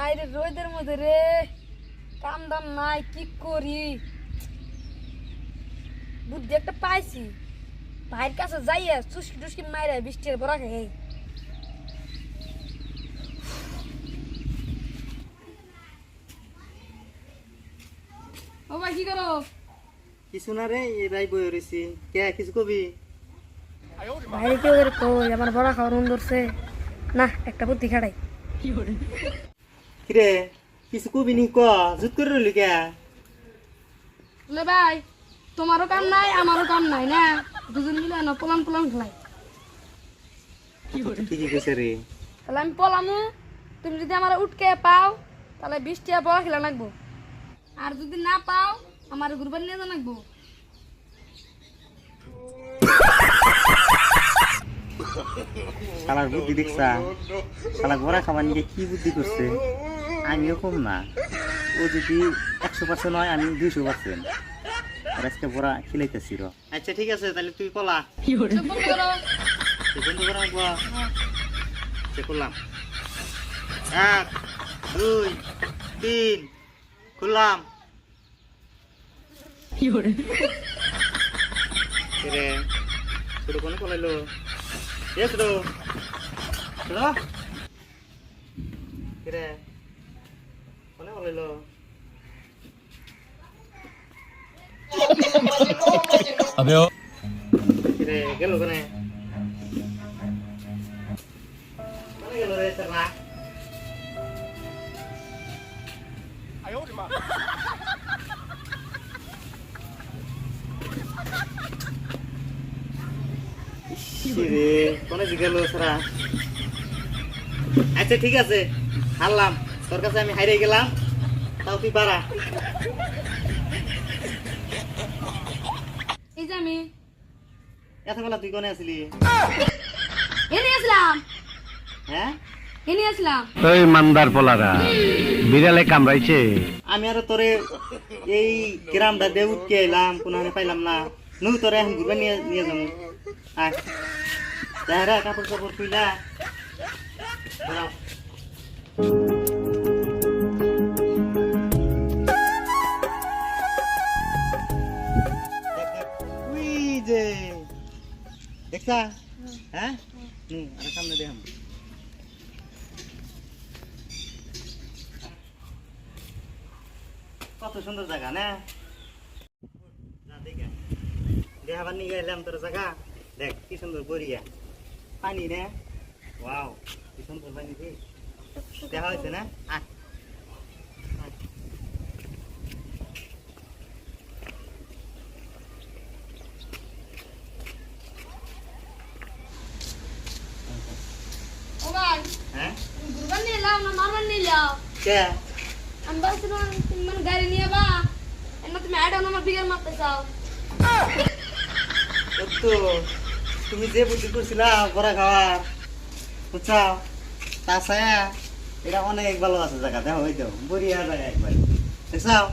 আইরে রোদের মধ্যে রে কাম দাম নাই কি করি বুদ্ধি একটা পাইছি ভাইয়ের কাছে যাইয়া চুস্কি টুস্কি মাইরা বৃষ্টির বড়া খাই ও ভাই কি করো কিছু না রে এই ভাই বই রয়েছি কে কিছু কবি ভাইরে কেউ করে কই আমার বড়া খাওয়ার মন ধরছে না একটা বুদ্ধি খাড়াই কিরে কিছু কবি নি ক জুত করে রইলি কে লে ভাই তোমারও কাম নাই আমারও কাম নাই না দুজন মিলে না পোলান পোলান খেলাই ঠিকই কইছে রে তাহলে আমি পলামু তুমি যদি আমার উঠকে পাও তাহলে 20 টাকা বড়া খেলা লাগবো আর যদি না পাও আমার ঘুরবার নিয়ে যা লাগবো শালার বুদ্ধি দেখছা শালা গোড়া খাবার নিয়ে কি বুদ্ধি করছে আমিও কম না ও যদি 100% হয় আমি 200% আর আজকে বড়া খিলাইতেছি র আচ্ছা ঠিক আছে তাহলে তুই কলা বন্ধু করে রাখবো সে করলাম 1 2 3 খুললাম রে ছোট কোন কলাইলো এ ছোট ছোট রে কোনে কলাইলো अबे ओ রে গেল কোনে কোনে গেল রে সারা রে কোনে গেল সারা আচ্ছা ঠিক আছে হারলাম তোর কাছে আমি হারিয়ে গেলাম তাও তুই পারা এই যে আমি এতবেলা তুই কোনে আসলি এনে আসলাম হ্যাঁ এনে আসলাম ওই মান্দার পোলারা বিড়ালে কামড়াইছে আমি আর তোরে এই গ্রামটা দিয়ে উঠকে এলাম কোনো আমি পাইলাম না নু তোরে এখন ঘুরবে নিয়ে নিয়ে যাবো আয় তাহারা কাপড় কাপড় খুইলা দাঁড়াও উই যে দেখছা হ্যাঁ আর সামনে দেখাম কত সুন্দর জায়গা না দেখে দেখাবার নিয়ে এলাম তোর জায়গা দেখ কি সুন্দর বরিয়া পানি না ওয়াও কি সুন্দর পানি রে দেখা হয়েছে না আয় ও ভাই হ্যাঁ ঘুরবার নিয়ে এলাম না মারবার নিয়ে যাও কে আমি বলছিলাম তুমি মানে গাড়ি নিয়ে বা এমন তুমি অ্যাড আমার বিঘার মারতে চাও তো তুমি যে বুদ্ধি করছিলা বড়া খাওয়ার বুঝছাও তাছাড়া এটা অনেক ভালো আছে জায়গা দেখো ওই তো বরিয়া জায়গা একবার দেখছাও